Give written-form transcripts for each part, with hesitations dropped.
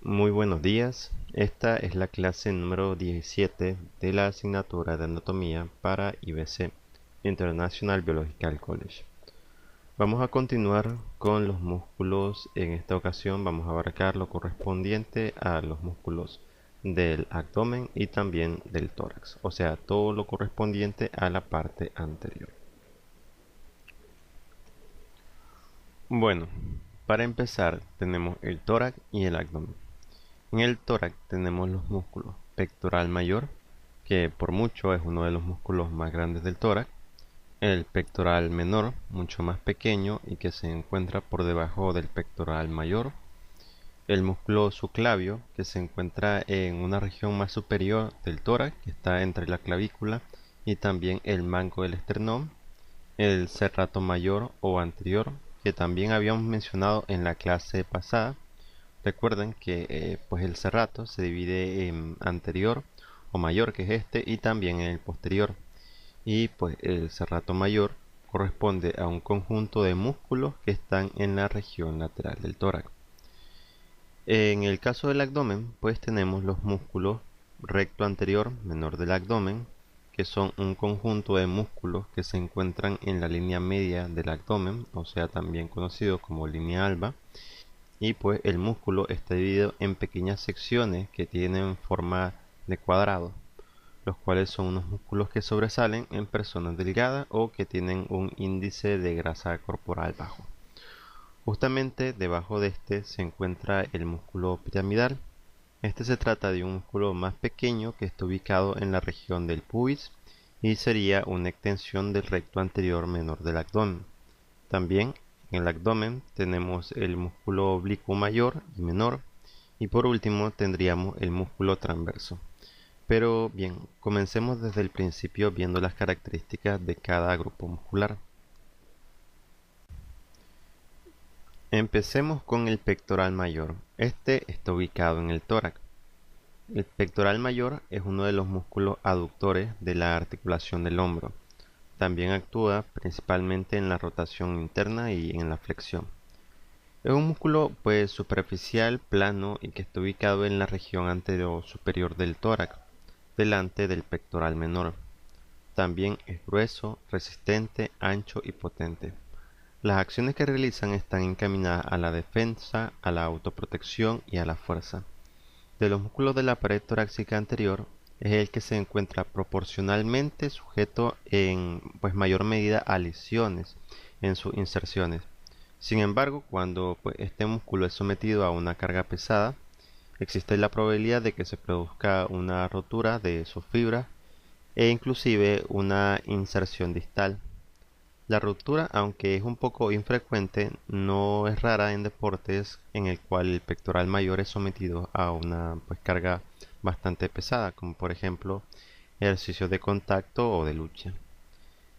Muy buenos días. Esta es la clase número 17 de la asignatura de anatomía para IBC, International Biological College. Vamos a continuar con los músculos. En esta ocasión vamos a abarcar lo correspondiente a los músculos del abdomen y también del tórax, o sea, todo lo correspondiente a la parte anterior. Bueno, para empezar tenemos el tórax y el abdomen. En el tórax tenemos los músculos pectoral mayor, que por mucho es uno de los músculos más grandes del tórax, el pectoral menor, mucho más pequeño y que se encuentra por debajo del pectoral mayor, el músculo subclavio, que se encuentra en una región más superior del tórax, que está entre la clavícula y también el mango del esternón, el serrato mayor o anterior, que también habíamos mencionado en la clase pasada. Recuerden que pues el serrato se divide en anterior o mayor, que es este, y también en el posterior. Y pues el serrato mayor corresponde a un conjunto de músculos que están en la región lateral del tórax. En el caso del abdomen, pues tenemos los músculos recto anterior menor del abdomen, que son un conjunto de músculos que se encuentran en la línea media del abdomen, o sea, también conocido como línea alba. Y pues el músculo está dividido en pequeñas secciones que tienen forma de cuadrado, los cuales son unos músculos que sobresalen en personas delgadas o que tienen un índice de grasa corporal bajo. Justamente debajo de este se encuentra el músculo piramidal. Este se trata de un músculo más pequeño que está ubicado en la región del pubis y sería una extensión del recto anterior menor del abdomen. También en el abdomen tenemos el músculo oblicuo mayor y menor, y por último tendríamos el músculo transverso. Pero bien, comencemos desde el principio viendo las características de cada grupo muscular. Empecemos con el pectoral mayor. Este está ubicado en el tórax. El pectoral mayor es uno de los músculos aductores de la articulación del hombro. También actúa principalmente en la rotación interna y en la flexión. Es un músculo pues superficial, plano y que está ubicado en la región anterior superior del tórax, delante del pectoral menor. También es grueso, resistente, ancho y potente. Las acciones que realizan están encaminadas a la defensa, a la autoprotección y a la fuerza. De los músculos de la pared torácica anterior es el que se encuentra proporcionalmente sujeto en pues mayor medida a lesiones en sus inserciones. Sin embargo, cuando pues, este músculo es sometido a una carga pesada, existe la probabilidad de que se produzca una rotura de sus fibras e inclusive una inserción distal. La ruptura, aunque es un poco infrecuente, no es rara en deportes en el cual el pectoral mayor es sometido a una pues, carga bastante pesada, como por ejemplo ejercicios de contacto o de lucha.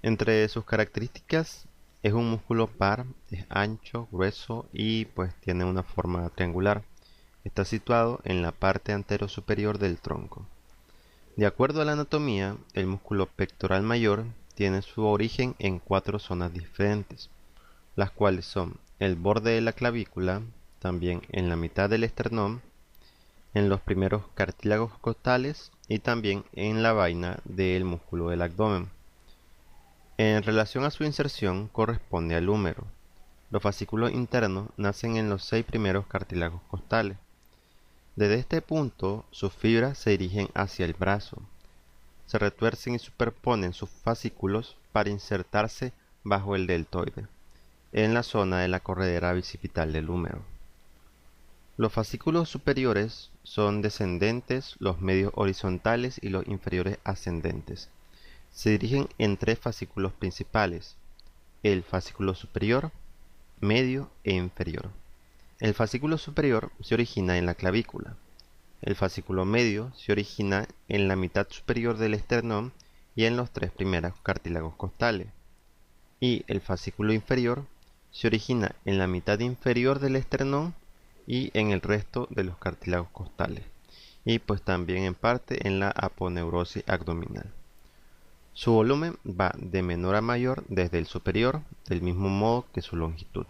Entre sus características es un músculo par, es ancho, grueso y pues tiene una forma triangular. Está situado en la parte anterosuperior del tronco. De acuerdo a la anatomía, el músculo pectoral mayor tiene su origen en 4 zonas diferentes, las cuales son el borde de la clavícula, también en la mitad del esternón, en los primeros cartílagos costales y también en la vaina del músculo del abdomen. En relación a su inserción corresponde al húmero. Los fascículos internos nacen en los 6 primeros cartílagos costales. Desde este punto, sus fibras se dirigen hacia el brazo. Se retuercen y superponen sus fascículos para insertarse bajo el deltoide, en la zona de la corredera bicipital del húmero. Los fascículos superiores son descendentes, los medios horizontales y los inferiores ascendentes. Se dirigen en 3 fascículos principales: el fascículo superior, medio e inferior. El fascículo superior se origina en la clavícula. El fascículo medio se origina en la mitad superior del esternón y en los 3 primeros cartílagos costales. Y el fascículo inferior se origina en la mitad inferior del esternón y en el resto de los cartílagos costales. Y pues también en parte en la aponeurosis abdominal. Su volumen va de menor a mayor desde el superior, del mismo modo que su longitud.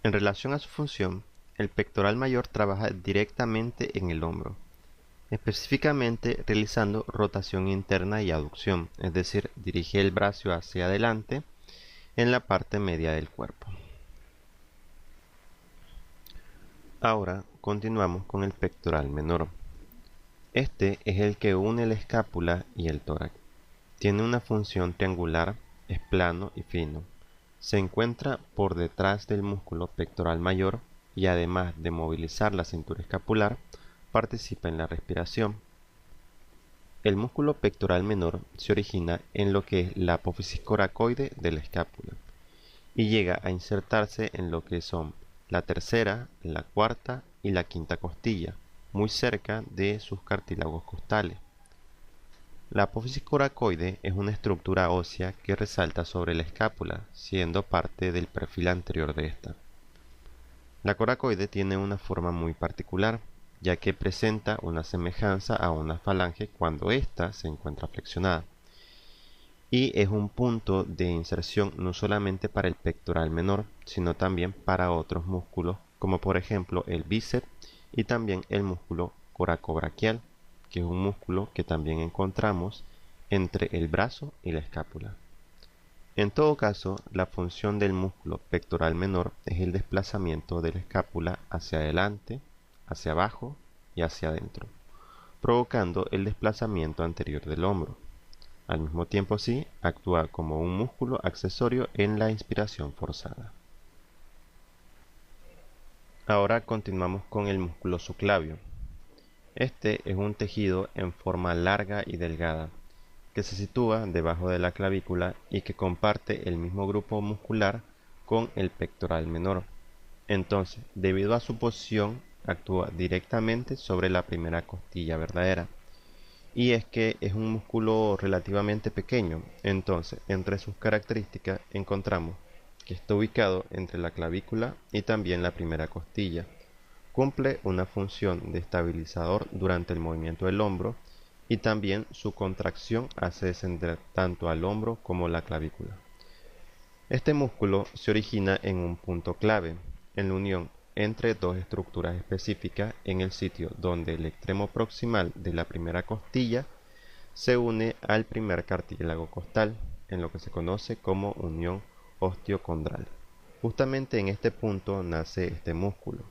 En relación a su función, el pectoral mayor trabaja directamente en el hombro, específicamente realizando rotación interna y aducción, es decir, dirige el brazo hacia adelante en la parte media del cuerpo. Ahora continuamos con el pectoral menor. Este es el que une la escápula y el tórax. Tiene una función triangular, es plano y fino. Se encuentra por detrás del músculo pectoral mayor y además de movilizar la cintura escapular, participa en la respiración. El músculo pectoral menor se origina en lo que es la apófisis coracoide de la escápula y llega a insertarse en lo que son la tercera, la cuarta y la quinta costilla, muy cerca de sus cartílagos costales. La apófisis coracoide es una estructura ósea que resalta sobre la escápula, siendo parte del perfil anterior de esta. La coracoide tiene una forma muy particular, ya que presenta una semejanza a una falange cuando ésta se encuentra flexionada, y es un punto de inserción no solamente para el pectoral menor, sino también para otros músculos, como por ejemplo el bíceps y también el músculo coracobraquial, que es un músculo que también encontramos entre el brazo y la escápula. En todo caso, la función del músculo pectoral menor es el desplazamiento de la escápula hacia adelante, hacia abajo y hacia adentro, provocando el desplazamiento anterior del hombro. Al mismo tiempo, sí, actúa como un músculo accesorio en la inspiración forzada. Ahora continuamos con el músculo subclavio. Este es un tejido en forma larga y delgada, que se sitúa debajo de la clavícula y que comparte el mismo grupo muscular con el pectoral menor. Entonces, debido a su posición, actúa directamente sobre la primera costilla verdadera. Y es que es un músculo relativamente pequeño, entonces entre sus características encontramos que está ubicado entre la clavícula y también la primera costilla. Cumple una función de estabilizador durante el movimiento del hombro y también su contracción hace descender tanto al hombro como la clavícula. Este músculo se origina en un punto clave, en la unión entre dos estructuras específicas en el sitio donde el extremo proximal de la primera costilla se une al primer cartílago costal, en lo que se conoce como unión osteocondral. Justamente en este punto nace este músculo.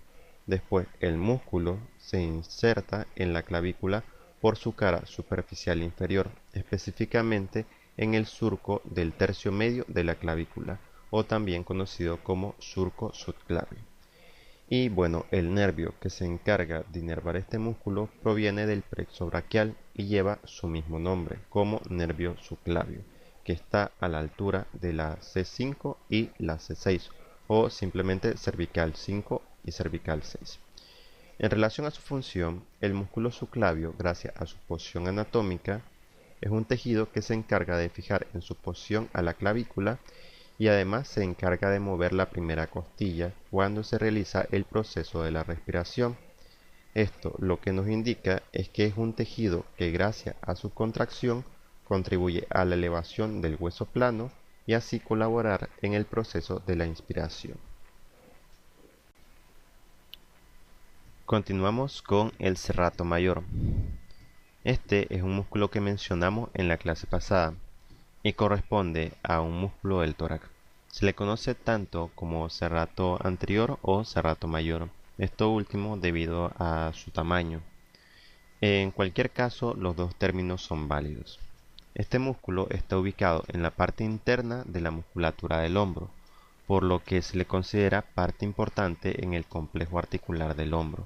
Después el músculo se inserta en la clavícula por su cara superficial inferior, específicamente en el surco del tercio medio de la clavícula, o también conocido como surco subclavio. Y bueno, el nervio que se encarga de inervar este músculo proviene del plexo braquial y lleva su mismo nombre, como nervio subclavio, que está a la altura de la C5 y la C6, o simplemente cervical 5 y cervical 6. En relación a su función, el músculo subclavio, gracias a su posición anatómica, es un tejido que se encarga de fijar en su posición a la clavícula y además se encarga de mover la primera costilla cuando se realiza el proceso de la respiración. Esto lo que nos indica es que es un tejido que gracias a su contracción contribuye a la elevación del hueso plano y así colaborar en el proceso de la inspiración. Continuamos con el serrato mayor. Este es un músculo que mencionamos en la clase pasada y corresponde a un músculo del tórax. Se le conoce tanto como serrato anterior o serrato mayor, esto último debido a su tamaño. En cualquier caso, los dos términos son válidos. Este músculo está ubicado en la parte interna de la musculatura del hombro, por lo que se le considera parte importante en el complejo articular del hombro.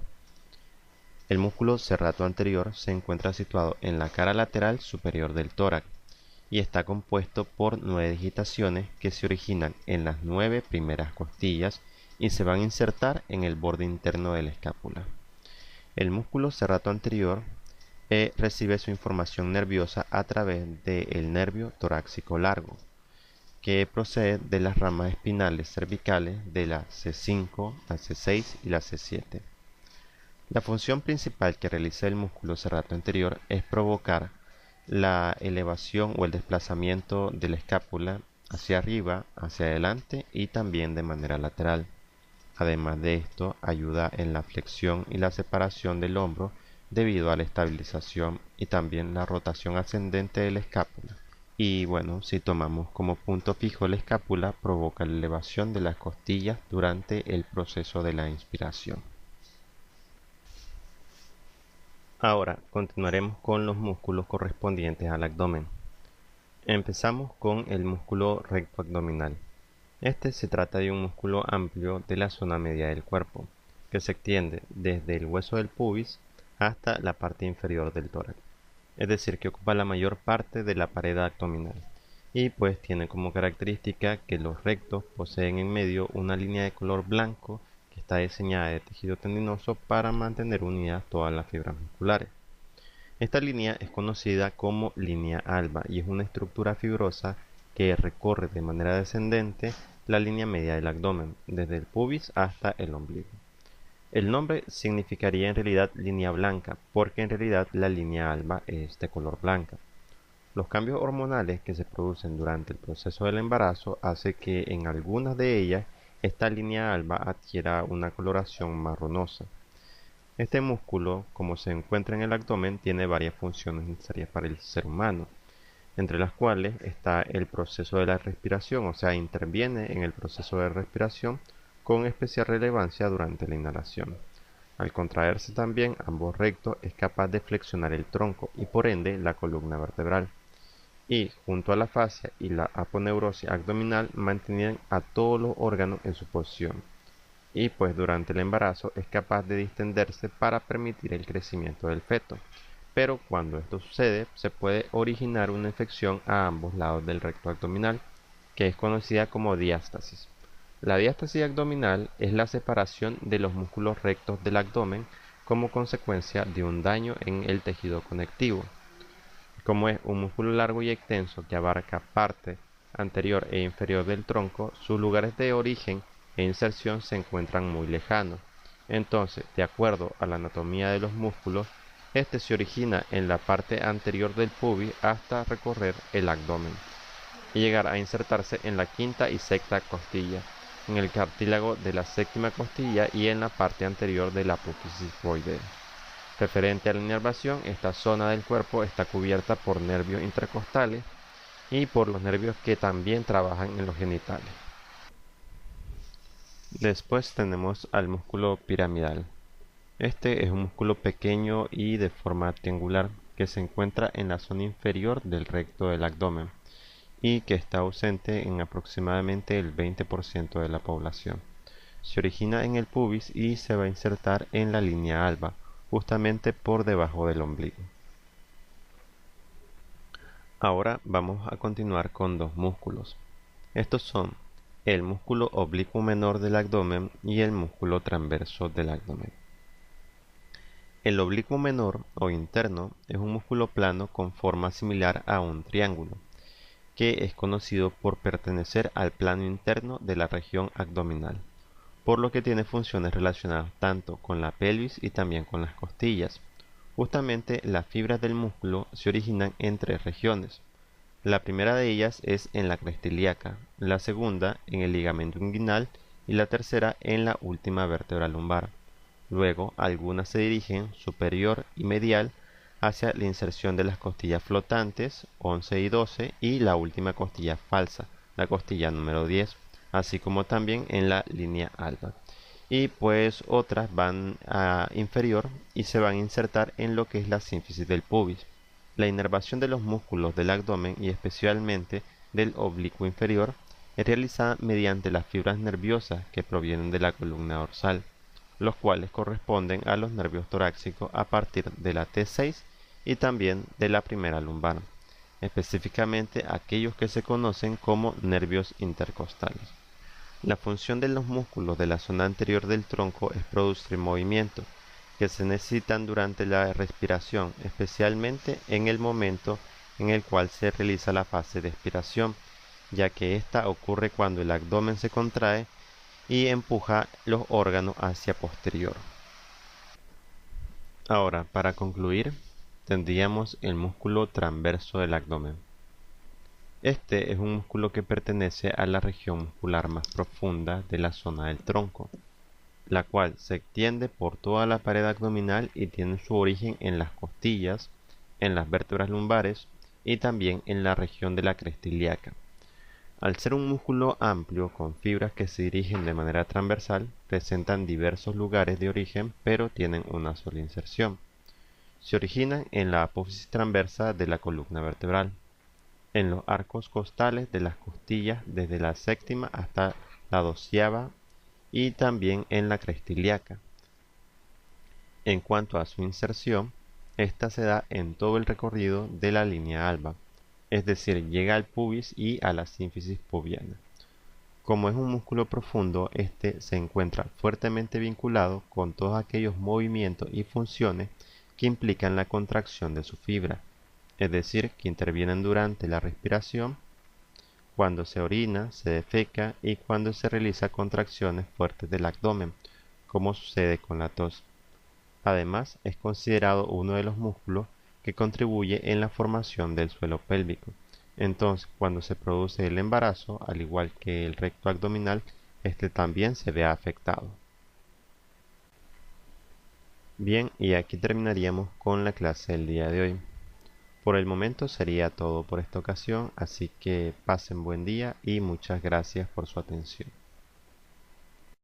El músculo serrato anterior se encuentra situado en la cara lateral superior del tórax y está compuesto por 9 digitaciones que se originan en las 9 primeras costillas y se van a insertar en el borde interno de la escápula. El músculo serrato anterior recibe su información nerviosa a través del nervio torácico largo, que procede de las ramas espinales cervicales de la C5, la C6 y la C7. La función principal que realiza el músculo serrato anterior es provocar la elevación o el desplazamiento de la escápula hacia arriba, hacia adelante y también de manera lateral. Además de esto, ayuda en la flexión y la separación del hombro debido a la estabilización y también la rotación ascendente de la escápula. Y bueno, si tomamos como punto fijo la escápula, provoca la elevación de las costillas durante el proceso de la inspiración. Ahora continuaremos con los músculos correspondientes al abdomen. Empezamos con el músculo recto abdominal. Este se trata de un músculo amplio de la zona media del cuerpo, que se extiende desde el hueso del pubis hasta la parte inferior del tórax, es decir, que ocupa la mayor parte de la pared abdominal, y pues tiene como característica que los rectos poseen en medio una línea de color blanco que está diseñada de tejido tendinoso para mantener unidas todas las fibras musculares. Esta línea es conocida como línea alba y es una estructura fibrosa que recorre de manera descendente la línea media del abdomen, desde el pubis hasta el ombligo. El nombre significaría en realidad línea blanca, porque en realidad la línea alba es de color blanca. Los cambios hormonales que se producen durante el proceso del embarazo hace que en algunas de ellas esta línea alba adquiera una coloración marronosa. Este músculo, como se encuentra en el abdomen, tiene varias funciones necesarias para el ser humano, entre las cuales está el proceso de la respiración, o sea, interviene en el proceso de respiración con especial relevancia durante la inhalación. Al contraerse también ambos rectos es capaz de flexionar el tronco y por ende la columna vertebral. Y junto a la fascia y la aponeurosis abdominal mantienen a todos los órganos en su posición. Y pues durante el embarazo es capaz de distenderse para permitir el crecimiento del feto. Pero cuando esto sucede, se puede originar una infección a ambos lados del recto abdominal, que es conocida como diástasis. La diástasis abdominal es la separación de los músculos rectos del abdomen como consecuencia de un daño en el tejido conectivo. Como es un músculo largo y extenso que abarca parte anterior e inferior del tronco, sus lugares de origen e inserción se encuentran muy lejanos. Entonces, de acuerdo a la anatomía de los músculos, este se origina en la parte anterior del pubis hasta recorrer el abdomen y llegar a insertarse en la quinta y sexta costilla, en el cartílago de la séptima costilla y en la parte anterior de la apófisis voidea. Referente a la inervación, esta zona del cuerpo está cubierta por nervios intercostales y por los nervios que también trabajan en los genitales. Después tenemos al músculo piramidal. Este es un músculo pequeño y de forma triangular que se encuentra en la zona inferior del recto del abdomen y que está ausente en aproximadamente el 20% de la población. Se origina en el pubis y se va a insertar en la línea alba, justamente por debajo del ombligo. Ahora vamos a continuar con dos músculos. Estos son el músculo oblicuo menor del abdomen y el músculo transverso del abdomen. El oblicuo menor o interno es un músculo plano con forma similar a un triángulo, que es conocido por pertenecer al plano interno de la región abdominal, por lo que tiene funciones relacionadas tanto con la pelvis y también con las costillas. Justamente las fibras del músculo se originan en tres regiones. La primera de ellas es en la cresta ilíaca, la segunda en el ligamento inguinal y la tercera en la última vértebra lumbar. Luego, algunas se dirigen superior y medial hacia la inserción de las costillas flotantes 11 y 12 y la última costilla falsa, la costilla número 10, así como también en la línea alba. Y pues otras van a inferior y se van a insertar en lo que es la sínfisis del pubis. La inervación de los músculos del abdomen y especialmente del oblicuo inferior es realizada mediante las fibras nerviosas que provienen de la columna dorsal, los cuales corresponden a los nervios torácicos a partir de la T6 y también de la primera lumbar, específicamente aquellos que se conocen como nervios intercostales. La función de los músculos de la zona anterior del tronco es producir movimiento, que se necesitan durante la respiración, especialmente en el momento en el cual se realiza la fase de expiración, ya que esta ocurre cuando el abdomen se contrae y empuja los órganos hacia posterior. Ahora, para concluir, tendríamos el músculo transverso del abdomen. Este es un músculo que pertenece a la región muscular más profunda de la zona del tronco. la cual se extiende por toda la pared abdominal y tiene su origen en las costillas, en las vértebras lumbares y también en la región de la cresta ilíaca. Al ser un músculo amplio con fibras que se dirigen de manera transversal, presentan diversos lugares de origen, pero tienen una sola inserción. Se originan en la apófisis transversa de la columna vertebral, en los arcos costales de las costillas desde la séptima hasta la doceava y también en la cresta ilíaca. En cuanto a su inserción, esta se da en todo el recorrido de la línea alba, es decir, llega al pubis y a la sínfisis pubiana. Como es un músculo profundo, este se encuentra fuertemente vinculado con todos aquellos movimientos y funciones que implican la contracción de su fibra, es decir, que intervienen durante la respiración, cuando se orina, se defeca y cuando se realiza contracciones fuertes del abdomen, como sucede con la tos. Además, es considerado uno de los músculos que contribuye en la formación del suelo pélvico. Entonces, cuando se produce el embarazo, al igual que el recto abdominal, este también se ve afectado. Bien, y aquí terminaríamos con la clase del día de hoy. Por el momento sería todo por esta ocasión, así que pasen buen día y muchas gracias por su atención.